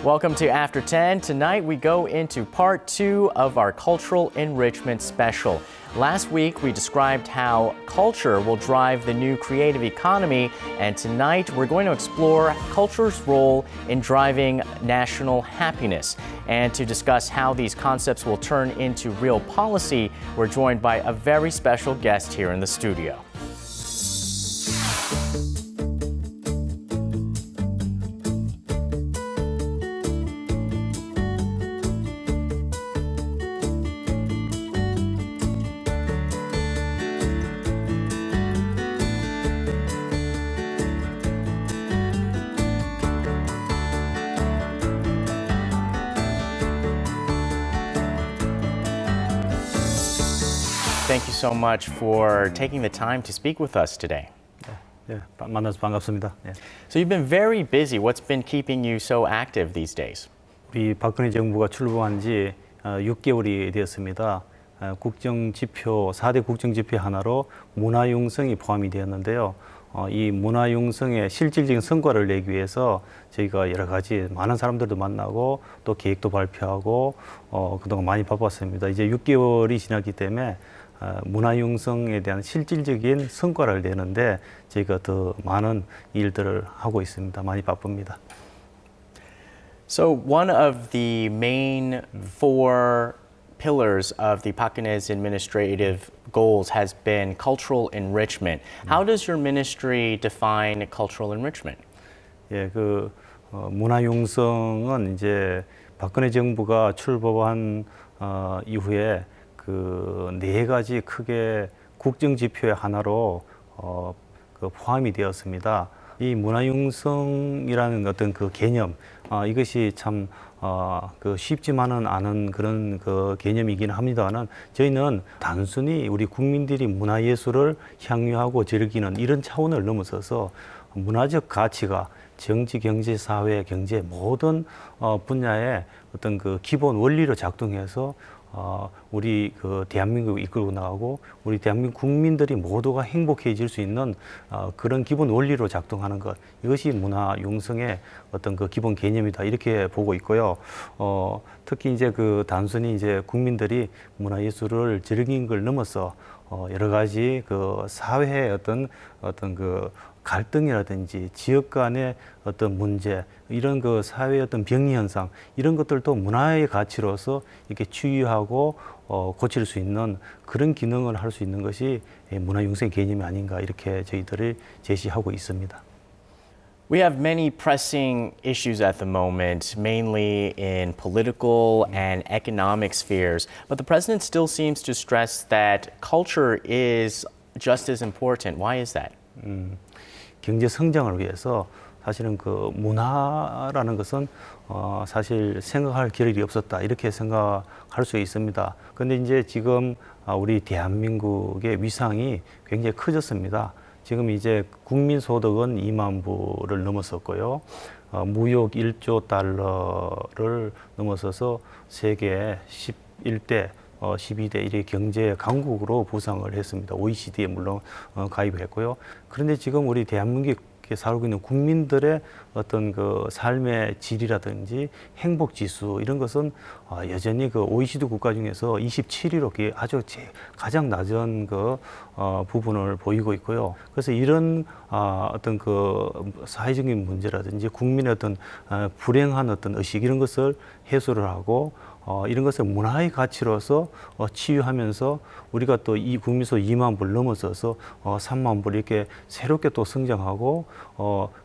Welcome to After 10. Tonight we go into part 2 of our cultural enrichment special. Last week we described how culture will drive the new creative economy, and tonight we're going to explore culture's role in driving national happiness. And to discuss how these concepts will turn into real policy, we're joined by a very special guest here in the studio. Thank you so much for taking the time to speak with us today. 네, 만나서 반갑습니다. 네. So you've been very busy. What's been keeping you so active these days? 우리 박근혜 정부가 출범한 지 6개월이 되었습니다. 국정지표, 4대 국정지표 하나로 문화융성이 포함이 되었는데요. 이 문화융성의 실질적인 성과를 내기 위해서 저희가 여러 가지 많은 사람들도 만나고 또 계획도 발표하고 그동안 많이 바빴습니다. 이제 6개월이 지났기 때문에 문화융성에 대한 실질적인 성과를 내는데 저희가 더 많은 일들을 하고 있습니다. 많이 바쁩니다. So one of the main four pillars of the Park Geun-hye's administrative goals has been cultural enrichment. How does your ministry define cultural enrichment? 예, 문화융성은 이제 박근혜 정부가 출범한 이후에 네 가지 크게 국정지표의 하나로 포함이 되었습니다. 이 문화융성이라는 어떤 그 개념, 이것이 참 쉽지만은 않은 그런 개념이긴 합니다만 저희는 단순히 우리 국민들이 문화예술을 향유하고 즐기는 이런 차원을 넘어서서 문화적 가치가 정치, 경제, 사회, 경제 모든 분야의 어떤 기본 원리로 작동해서 우리 대한민국을 이끌고 나가고 우리 대한민국 국민들이 모두가 행복해질 수 있는 그런 기본 원리로 작동하는 것, 이것이 문화융성의 어떤 기본 개념이다 이렇게 보고 있고요. 특히 이제 단순히 이제 국민들이 문화예술을 즐기는 걸 넘어서 여러 가지 사회의 어떤 갈등이라든지 지역 간의 어떤 문제, 이런 사회의 어떤 병리 현상, 이런 것들도 문화의 가치로서 이렇게 치유하고 고칠 수 있는 그런 기능을 할 수 있는 것이 문화융성의 개념이 아닌가 이렇게 저희들이 제시하고 있습니다. We have many pressing issues at the moment, mainly in political and economic spheres, but the president still seems to stress that culture is just as important. Why is that? 경제 성장을 위해서 사실은 문화라는 것은 사실 생각할 겨를이 없었다 이렇게 생각할 수 있습니다. 그런데 이제 지금 우리 대한민국의 위상이 굉장히 커졌습니다. 지금 이제 국민 소득은 2만 불을 넘어섰고요. 무역 1조 달러를 넘어서서 세계 11대 12대 1위 경제 강국으로 부상을 했습니다. OECD에 물론 가입했고요. 그런데 지금 우리 대한민국에 살고 있는 국민들의 어떤 삶의 질이라든지 행복 지수 이런 것은 여전히 OECD 국가 중에서 27위로 아주 가장 낮은 부분을 보이고 있고요. 그래서 이런 어떤 사회적인 문제라든지 국민의 어떤 불행한 어떤 의식 이런 것을 해소를 하고 이런 것을 문화의 가치로서 치유하면서 우리가 또 이 국민소 2만 불 넘어서서 3만 불 이렇게 새롭게 또 성장하고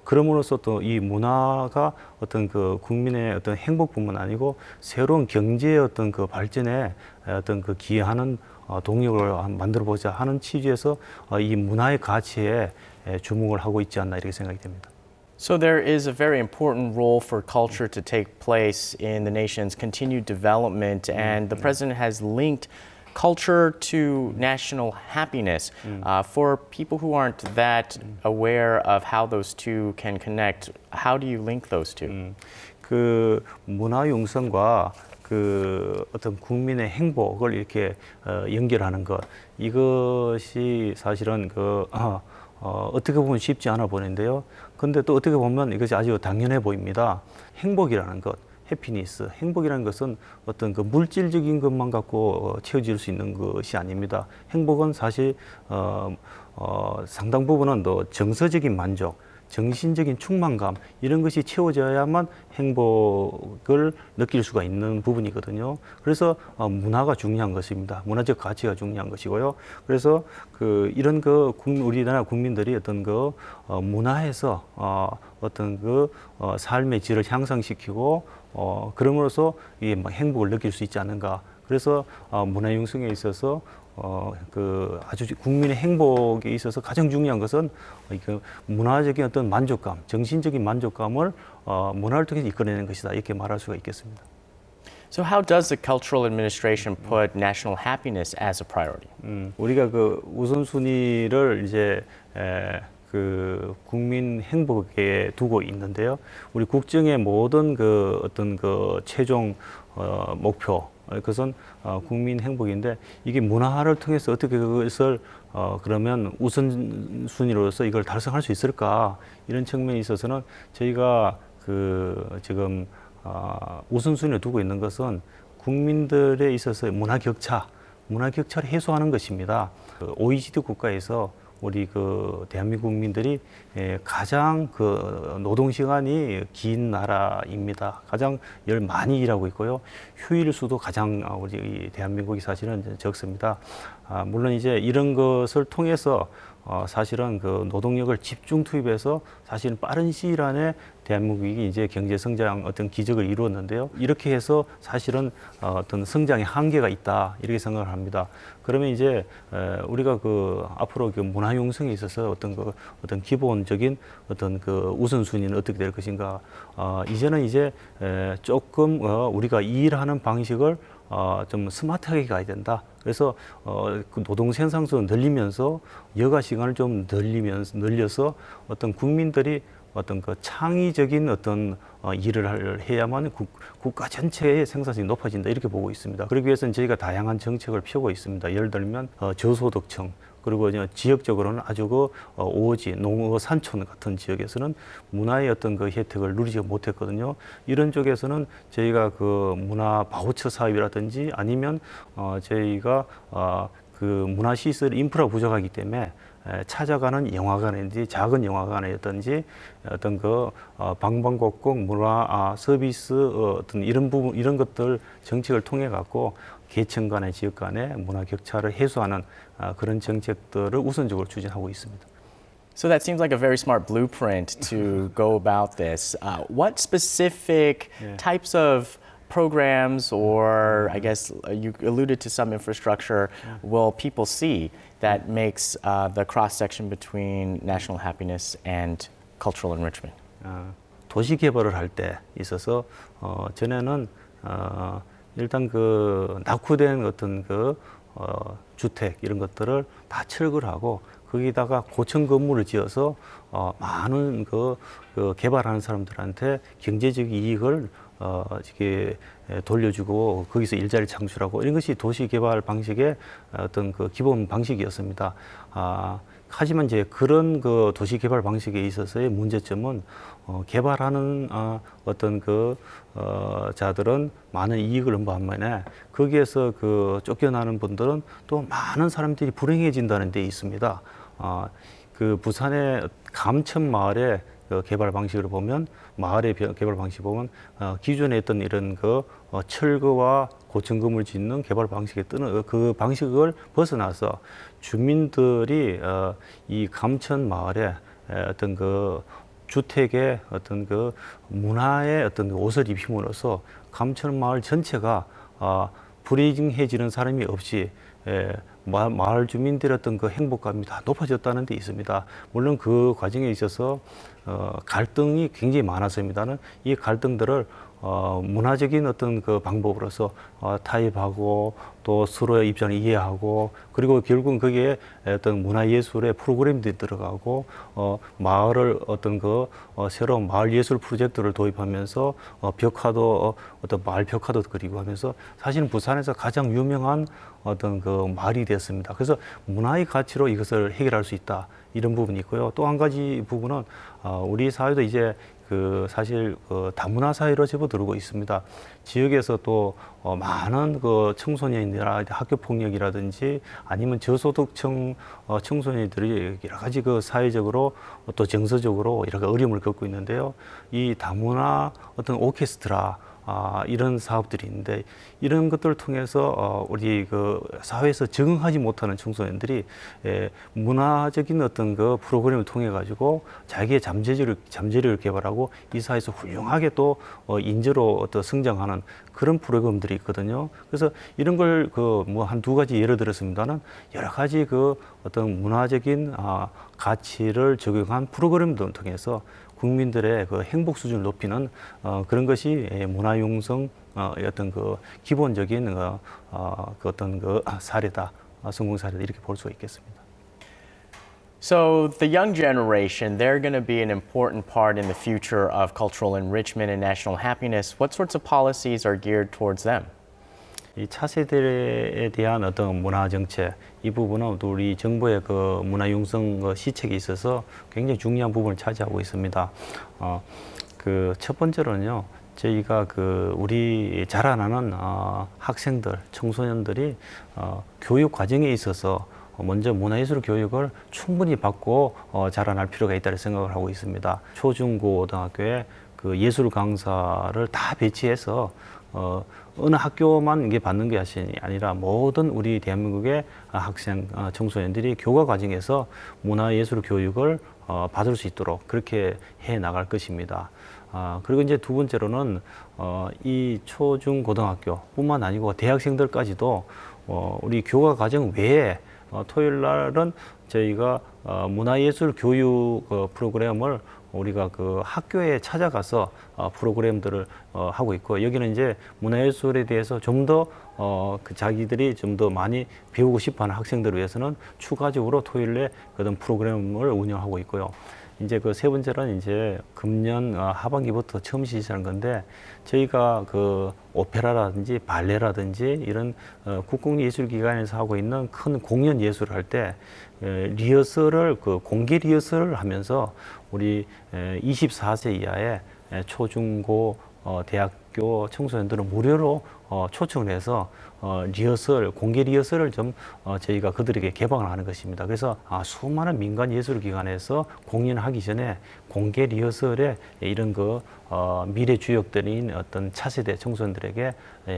그럼으로써 또 이 문화가 어떤 국민의 어떤 행복뿐만 아니고 새로운 경제의 어떤 발전에 어떤 기여하는 동력을 만들어 보자 하는 취지에서 이 문화의 가치에 주목을 하고 있지 않나 이렇게 생각이 됩니다. So there is a very important role for culture to take place in the nation's continued development, and the president has linked culture to national happiness. For people who aren't that aware of how those two can connect, how do you link those two? 문화융성과 어떤 국민의 행복을 이렇게 연결하는 것, 이것이 사실은 어떻게 보면 쉽지 않아 보이는데요. 근데 또 어떻게 보면 이것이 아주 당연해 보입니다. 행복이라는 것, 해피니스, 행복이라는 것은 어떤 그 물질적인 것만 갖고 채워질 수 있는 것이 아닙니다. 행복은 사실 상당 부분은 또 정서적인 만족, 정신적인 충만감 이런 것이 채워져야만 행복을 느낄 수가 있는 부분이거든요. 그래서 문화가 중요한 것입니다. 문화적 가치가 중요한 것이고요. 그래서 이런 우리나라 국민들이 어떤 문화에서 어떤 삶의 질을 향상시키고 그럼으로써 이 행복을 느낄 수 있지 않은가. 그래서 문화 융성에 있어서 아주 국민의 행복에 있어서 가장 중요한 것은 문화적인 어떤 만족감, 정신적인 만족감을 문화를 통해서 이끌어내는 것이다. 이렇게 말할 수가 있겠습니다. So how does the cultural administration put national happiness as a priority? 우리가 우선순위를 이제 국민 행복에 두고 있는데요. 우리 국정의 모든 어떤 최종 목표, 그것은 국민 행복인데 이게 문화를 통해서 어떻게 그것을 그러면 우선순위로서 이걸 달성할 수 있을까 이런 측면에 있어서는 저희가 지금 우선순위에 두고 있는 것은 국민들에 있어서 문화 격차를 해소하는 것입니다. OECD 국가에서 우리 대한민국 국민들이 가장 노동 시간이 긴 나라입니다. 가장 많이 일하고 있고요. 휴일 수도 가장 우리 대한민국이 사실은 적습니다. 물론 이제 이런 것을 통해서 사실은 노동력을 집중 투입해서 사실 빠른 시일 안에 대한민국이 이제 경제 성장 어떤 기적을 이루었는데요. 이렇게 해서 사실은 어떤 성장의 한계가 있다 이렇게 생각을 합니다. 그러면 이제 우리가 앞으로 문화 융성에 있어서 어떤 기본적인 어떤 우선순위는 어떻게 될 것인가? 이제는 이제 조금 우리가 일하는 방식을 좀 스마트하게 가야 된다. 그래서 노동 생산성을 늘리면서 여가 시간을 좀 늘려서 어떤 국민들이 어떤 창의적인 어떤 일을 해야만 국가 전체의 생산성이 높아진다 이렇게 보고 있습니다. 그러기 위해서는 저희가 다양한 정책을 펴고 있습니다. 예를 들면 저소득층 그리고 지역적으로는 아주 오지, 농어, 산촌 같은 지역에서는 문화의 어떤 혜택을 누리지 못했거든요. 이런 쪽에서는 저희가 문화 바우처 사업이라든지 아니면 저희가 문화시설 인프라 부족하기 때문에 찾아가는 영화관이든지 작은 영화관이든지 어떤 방방곡곡 문화 서비스 어떤 이런 부분 이런 것들 정책을 통해 갖고 계층 간의 지역 간의 문화 격차를 해소하는 그런 정책들을 우선적으로 추진하고 있습니다. So that seems like a very smart blueprint to go about this. What specific types of programs or I guess you alluded to some infrastructure will people see that makes the cross-section between national happiness and cultural enrichment? 도시 개발을 할 때 있어서 전에는 일단 낙후된 어떤 주택 이런 것들을 다 철거를 하고 거기다가 고층 건물을 지어서 많은 개발하는 사람들한테 경제적 이익을 이렇게 돌려주고 거기서 일자리 창출하고 이런 것이 도시 개발 방식의 어떤 기본 방식이었습니다. 하지만 이제 그런 도시 개발 방식에 있어서의 문제점은 개발하는 어떤 자들은 많은 이익을 얻는 반면에 거기에서 쫓겨나는 분들은 또 많은 사람들이 불행해진다는 데 있습니다. 부산의 감천 마을의 개발 방식을 보면 마을의 개발 방식 보면 기존에 있던 이런 철거와 고층 건물 짓는 개발 방식에 뜨는 그 방식을 벗어나서 주민들이 이 감천 마을에 어떤 주택의 어떤 문화의 어떤 옷을 입힘으로써 감천 마을 전체가 불행해지는 사람이 없이 마을 주민들의 어떤 행복감이 다 높아졌다는 데 있습니다. 물론 그 과정에 있어서 갈등이 굉장히 많았습니다는 이 갈등들을 문화적인 어떤 방법으로서 타협하고 또 서로의 입장을 이해하고 그리고 결국은 거기에 어떤 문화예술의 프로그램들이 들어가고 마을을 어떤 새로운 마을 예술 프로젝트를 도입하면서 벽화도 어떤 마을 벽화도 그리고 하면서 사실은 부산에서 가장 유명한 어떤 마을이 됐습니다. 그래서 문화의 가치로 이것을 해결할 수 있다. 이런 부분이 있고요. 또 한 가지 부분은 우리 사회도 이제 그 사실 다문화 사회로 접어들고 있습니다. 지역에서 또 많은 그 청소년이나 학교 폭력이라든지 아니면 저소득층 청소년들이 여러 가지 그 사회적으로 또 정서적으로 여러 가지 어려움을 겪고 있는데요. 이 다문화 어떤 오케스트라 이런 사업들이 있는데 이런 것들을 통해서 우리 그 사회에서 적응하지 못하는 청소년들이 문화적인 어떤 그 프로그램을 통해 가지고 자기의 잠재력을 개발하고 이 사회에서 훌륭하게 또 인재로 또 성장하는 그런 프로그램들이 있거든요. 그래서 이런 걸 그 뭐 한 두 가지 예를 들었습니다는 여러 가지 그 어떤 문화적인 가치를 적용한 프로그램들을 통해서 국민들의 그 행복 수준을 높이는 그런 것이 문화융성 어떤 그 기본적인 그 어떤 그 사례다, 성공 사례다 이렇게 볼 수가 있겠습니다. So the young generation, they're going to be an important part in the future of cultural enrichment and national happiness. What sorts of policies are geared towards them? 이 차세대에 대한 어떤 문화 정책 이 부분은 또 우리 정부의 그 문화융성 그 시책이 있어서 굉장히 중요한 부분을 차지하고 있습니다. 그 첫 번째로는요. 저희가 그 우리 자라나는 학생들, 청소년들이 교육 과정에 있어서 먼저 문화예술 교육을 충분히 받고 자라날 필요가 있다고 생각을 하고 있습니다. 초중고등학교에 그 예술 강사를 다 배치해서 어느 학교만 이게 받는 게 아니라 모든 우리 대한민국의 학생, 청소년들이 교과 과정에서 문화예술 교육을 받을 수 있도록 그렇게 해 나갈 것입니다. 그리고 이제 두 번째로는 이 초중고등학교뿐만 아니고 대학생들까지도 우리 교과 과정 외에 토요일 날은 저희가 문화예술 교육 프로그램을 우리가 그 학교에 찾아가서 프로그램들을 하고 있고 여기는 이제 문화예술에 대해서 좀 더 그 자기들이 좀 더 많이 배우고 싶어하는 학생들을 위해서는 추가적으로 토요일에 그런 프로그램을 운영하고 있고요. 이제 그 세 번째는 이제 금년 하반기부터 처음 시작하는 건데 저희가 그 오페라라든지 발레라든지 이런 국공예술기관에서 하고 있는 큰 공연 예술을 할 때 리허설을 그 공개 리허설을 하면서 우리 24세 이하의 초중고 대학교 청소년들은 무료로 초청을 해서 리허설, 공개 리허설을 좀 저희가 그들에게 개방을 하는 것입니다. 그래서 수많은 민간 예술기관에서 공연하기 전에 공개 리허설에 이런 그 미래 주역들인 어떤 차세대 청소년들에게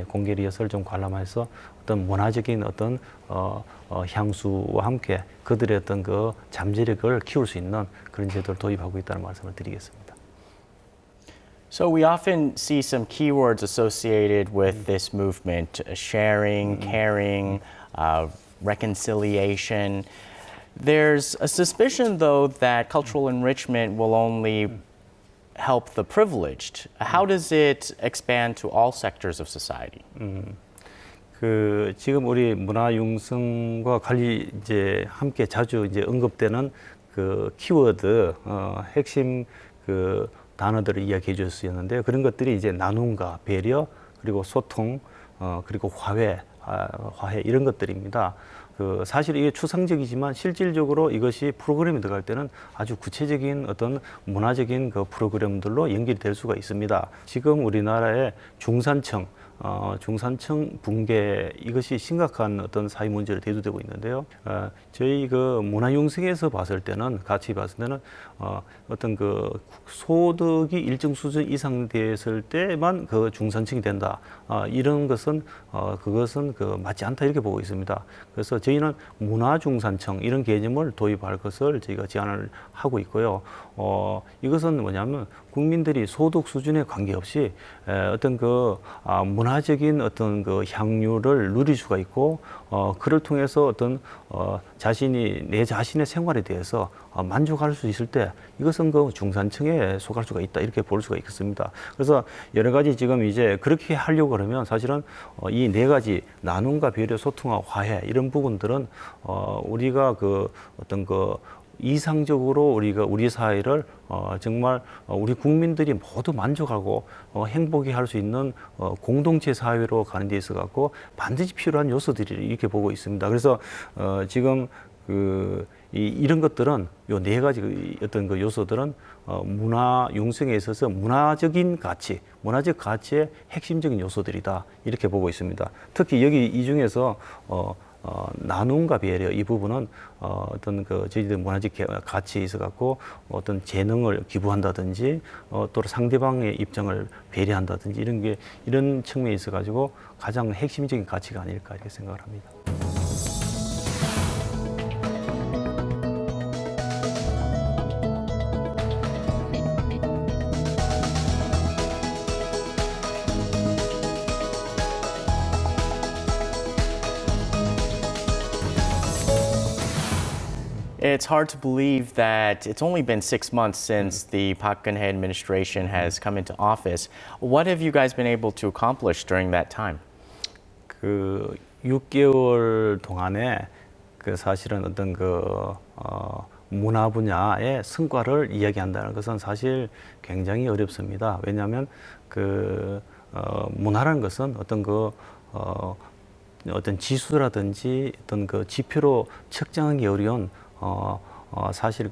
공개 리허설 좀 관람해서 어떤 문화적인 어떤 향수와 함께 그들의 어떤 그 잠재력을 키울 수 있는 그런 제도를 도입하고 있다는 말씀을 드리겠습니다. So we often see some keywords associated with this movement: sharing, caring, reconciliation. There's a suspicion, though, that cultural enrichment will only help the privileged. How does it expand to all sectors of society? 그 지금 우리 문화융성과 관리 이제 함께 자주 이제 언급되는 그 키워드 핵심 그 단어들을 이야기해 주셨는데요. 그런 것들이 이제 나눔과 배려 그리고 소통 그리고 화해 이런 것들입니다. 그 사실 이게 추상적이지만 실질적으로 이것이 프로그램에 들어갈 때는 아주 구체적인 어떤 문화적인 그 프로그램들로 연결이 될 수가 있습니다. 지금 우리나라의 중산층 붕괴 이것이 심각한 어떤 사회 문제로 대두되고 있는데요. 저희 그 문화융성에서 봤을 때는 같이 봤을 때는 어떤 그 소득이 일정 수준 이상 됐을 때만 그 중산층이 된다. 이런 것은 그것은 그 맞지 않다 이렇게 보고 있습니다. 그래서 저희는 문화중산층 이런 개념을 도입할 것을 저희가 제안을 하고 있고요. 이것은 뭐냐면 국민들이 소득 수준에 관계없이 어떤 그 문화적인 어떤 그 향유를 누릴 수가 있고 그를 통해서 어떤 내 자신의 생활에 대해서 만족할 수 있을 때 이것은 그 중산층에 속할 수가 있다 이렇게 볼 수가 있겠습니다. 그래서 여러 가지 지금 이제 그렇게 하려고 그러면 사실은 이 네 가지 나눔과 배려, 소통과 화해 이런 부분들은 우리가 그 어떤 그 이상적으로 우리 사회를 정말 우리 국민들이 모두 만족하고 행복해 할 수 있는 공동체 사회로 가는 데 있어 갖고 반드시 필요한 요소들이 이렇게 보고 있습니다. 그래서 지금 이런 것들은 요 네 가지 어떤 그 요소들은 문화 융성에 있어서 문화적인 가치, 문화적 가치의 핵심적인 요소들이다 이렇게 보고 있습니다. 특히 여기 이 중에서 나눔과 배려 이 부분은 어떤 그 저희들 문화적 가치에 있어 갖고 어떤 재능을 기부한다든지 또 상대방의 입장을 배려한다든지 이런 측면에 있어 가지고 가장 핵심적인 가치가 아닐까 이렇게 생각을 합니다. It's hard to believe that it's only been 6 months since the Park Geun-hye administration has come into office. What have you guys been able to accomplish during that time? 그 6개월 동안에 그 사실은 어떤 문화 분야의 성과를 이야기한다는 것은 사실 굉장히 어렵습니다. 왜냐하면 문화라는 것은 어떤 지수라든지 어떤 그 지표로 측정하기 어려운 사실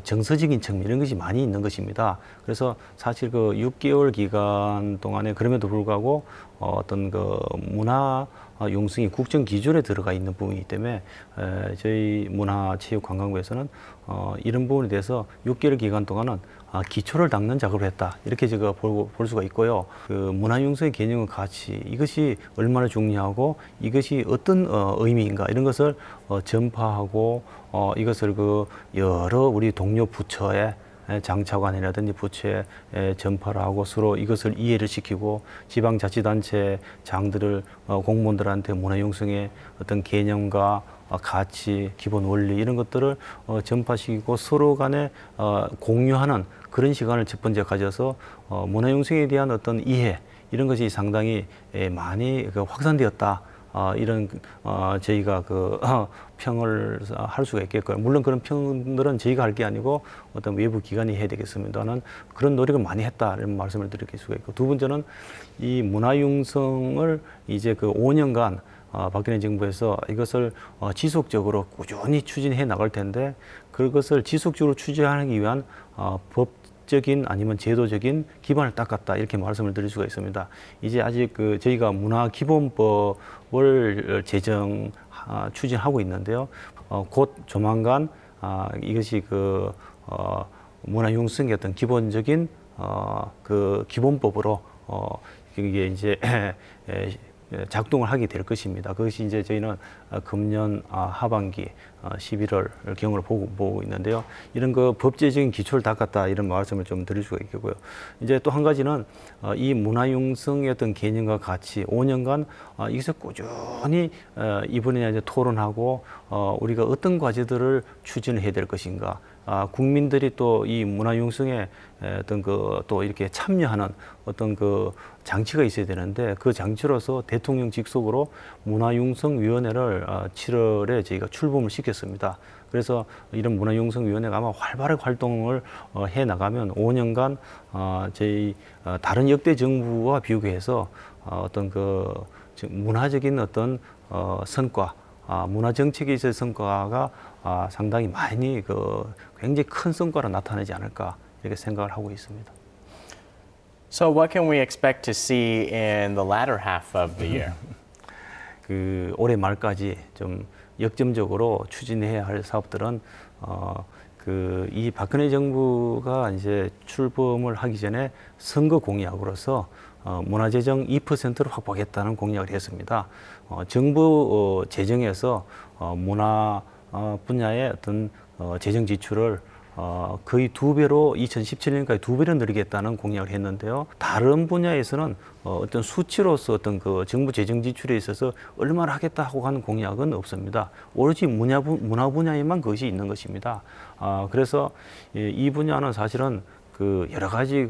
정서적인 측면 이런 것이 많이 있는 것입니다. 그래서 사실 6개월 기간 동안에 그럼에도 불구하고 어떤 문화 융성이 국정 기준에 들어가 있는 부분이기 때문에 저희 문화체육관광부에서는 이런 부분에 대해서 6개월 기간 동안은 기초를 닦는 작업을 했다 이렇게 제가 볼 수가 있고요. 문화 융성의 개념과 가치 이것이 얼마나 중요하고 이것이 어떤 의미인가 이런 것을 전파하고 이것을 여러 우리 동료 부처에 장차관이라든지 부처에 전파를 하고 서로 이것을 이해를 시키고 지방자치단체 장들을 공무원들한테 문화융성의 어떤 개념과 가치, 기본 원리 이런 것들을 전파시키고 서로 간에 공유하는 그런 시간을 첫 번째 가져서 문화융성에 대한 어떤 이해 이런 것이 상당히 많이 확산되었다. 이런 저희가 평을 할 수가 있겠고요. 물론 그런 평들은 저희가 할 게 아니고 어떤 외부 기관이 해야 되겠습니다만 그런 노력을 많이 했다 이런 말씀을 드릴 수가 있고 두 번째는 이 문화융성을 이제 5년간 박근혜 정부에서 이것을 지속적으로 꾸준히 추진해 나갈 텐데 그것을 지속적으로 추진하기 위한 법적인 아니면 제도적인 기반을 닦았다 이렇게 말씀을 드릴 수가 있습니다. 이제 아직 저희가 문화기본법을 추진하고 있는데요. 곧 조만간 이것이 문화융성의 어떤 기본적인 기본법으로 이게 이제 작동을 하게 될 것입니다. 그것이 이제 저희는 금년 하반기 11월 경으로 보고 있는데요. 이런 법제적인 기초를 닦았다 이런 말씀을 좀 드릴 수가 있겠고요. 이제 또 한 가지는 이 문화융성의 어떤 개념과 가치 5년간 이것을 꾸준히 이번에 이제 토론하고 우리가 어떤 과제들을 추진해야 될 것인가. 국민들이 또 이 문화융성에 어떤 또 이렇게 참여하는 어떤 장치가 있어야 되는데 그 장치로서 대통령 직속으로 문화융성위원회를 7월에 저희가 출범을 시켰습니다. 그래서 이런 문화융성위원회가 아마 활발하게 활동을 해 나가면 5년간 저희 다른 역대 정부와 비교해서 어떤 문화적인 어떤 성과 문화 정책에 있어서 성과가 상당히 많이 굉장히 큰 성과로 나타나지 않을까 이렇게 생각을 하고 있습니다. So what can we expect to see in the latter half of the year? 올해 말까지 좀 역점적으로 추진해야 할 사업들은 이 박근혜 정부가 이제 출범을 하기 전에 선거 공약으로서 문화재정 2%를 확보하겠다는 공약을 했습니다. 정부 재정에서 문화 분야의 어떤 재정 지출을 거의 2배로 2017년까지 2배로 늘리겠다는 공약을 했는데요. 다른 분야에서는 어떤 수치로서 어떤 정부 재정 지출에 있어서 얼마나 하겠다 하고 하는 공약은 없습니다. 오로지 문화 분야에만 그것이 있는 것입니다. 그래서 이 분야는 사실은 여러 가지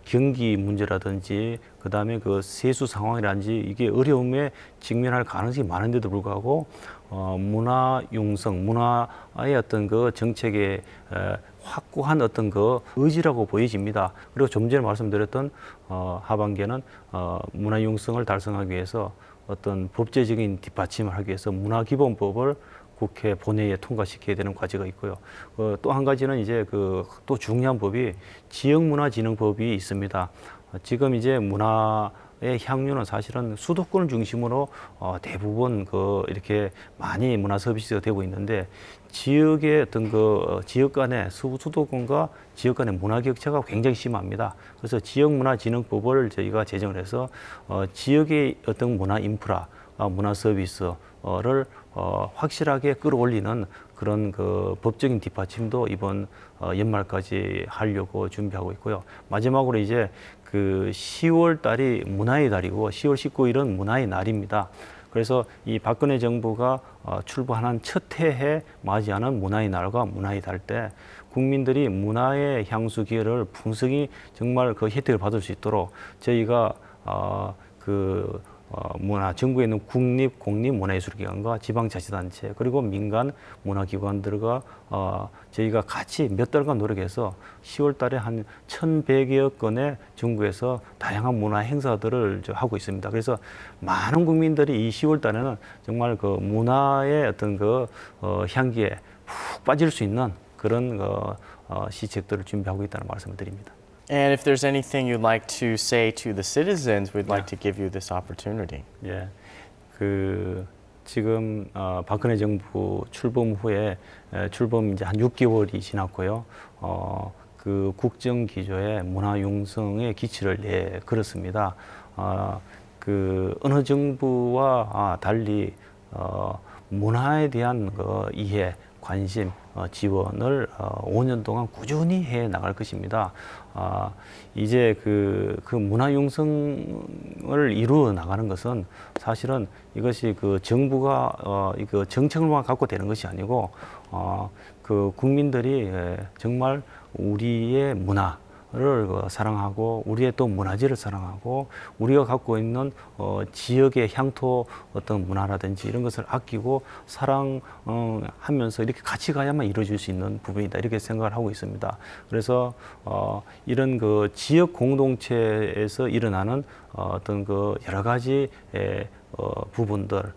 경기 문제라든지 그다음에 세수 상황이라든지 이게 어려움에 직면할 가능성이 많은데도 불구하고 문화 융성, 문화의 어떤 정책의 확고한 어떤 의지라고 보여집니다. 그리고 좀 전에 말씀드렸던 하반기에는 문화 융성을 달성하기 위해서 어떤 법제적인 뒷받침을 하기 위해서 문화기본법을 국회 본회의에 통과시켜야 되는 과제가 있고요. 또 한 가지는 이제 또 중요한 법이 지역문화진흥법이 있습니다. 지금 이제 문화의 향유는 사실은 수도권을 중심으로 대부분 이렇게 많이 문화 서비스가 되고 있는데 지역의 어떤 지역 간의 수도권과 지역 간의 문화 격차가 굉장히 심합니다. 그래서 지역문화진흥법을 저희가 제정을 해서 지역의 어떤 문화 인프라, 문화 서비스를 확실하게 끌어올리는 그런 법적인 뒷받침도 이번 연말까지 하려고 준비하고 있고요. 마지막으로 이제 10월 달이 문화의 달이고 10월 19일은 문화의 날입니다. 그래서 이 박근혜 정부가 출범한 첫 해에 맞이하는 문화의 날과 문화의 달 때 국민들이 문화의 향수 기회를 풍성히 정말 혜택을 받을 수 있도록 저희가 전국에 있는 국립, 공립 문화예술기관과 지방자치단체 그리고 민간 문화기관들과 저희가 같이 몇 달간 노력해서 10월 달에 한 1,100여 건의 전국에서 다양한 문화 행사들을 하고 있습니다. 그래서 많은 국민들이 이 10월 달에는 정말 문화의 어떤 향기에 푹 빠질 수 있는 그런 시책들을 준비하고 있다는 말씀을 드립니다. And if there's anything you'd like to say to the citizens, we'd like to give you this opportunity. 예, 지금 박근혜 정부 출범 후에 출범 이제 한 6개월이 지났고요. 국정 기조에 문화 융성의 기치를 걸었습니다. 어느 정부와 달리 문화에 대한 이해, 관심, 지원을 5년 동안 꾸준히 해 나갈 것입니다. 이제 문화 융성을 이루어 나가는 것은 사실은 이것이 정부가 정책만 갖고 되는 것이 아니고 국민들이 정말 우리의 문화를 사랑하고 우리의 또 문화재를 사랑하고 우리가 갖고 있는 지역의 향토 어떤 문화라든지 이런 것을 아끼고 사랑하면서 이렇게 같이 가야만 이루어질 수 있는 부분이다 이렇게 생각을 하고 있습니다. 그래서 이런 지역 공동체에서 일어나는 어떤 여러 가지 부분들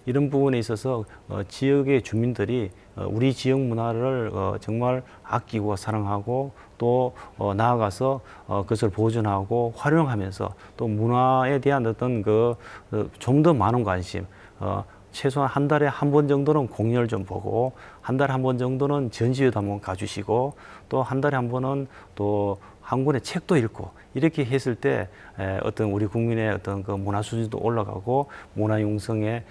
이런 부분에 있어서 지역의 주민들이 우리 지역 문화를 정말 아끼고 사랑하고 또 나아가서 그것을 보존하고 활용하면서 또 문화에 대한 어떤 좀 더 많은 관심 최소한 한 달에 한 번 정도는 공연을 좀 보고 한 달에 한 번 정도는 전시회도 한번 가주시고 또 한 달에 한 번은 또 한 권의 책도 읽고 이렇게 했을 때 어떤 우리 국민의 어떤 문화 수준도 올라가고 문화 융성의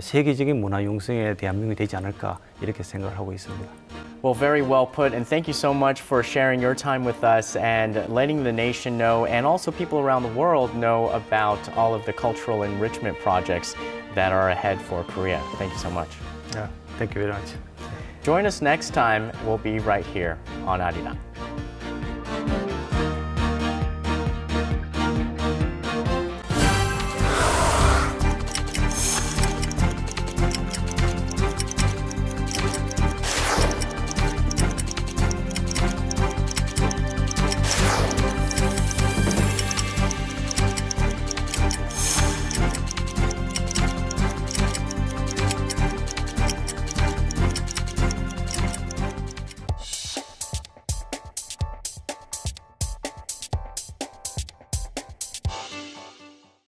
세계적인 문화 융성의 대한민국이 되지 않을까 이렇게 생각을 하고 있습니다. Well, very well put, and thank you so much for sharing your time with us and letting the nation know, and also people around the world know about all of the cultural enrichment projects that are ahead for Korea. Thank you so much. Yeah, thank you very much. Join us next time. We'll be right here on Arirang.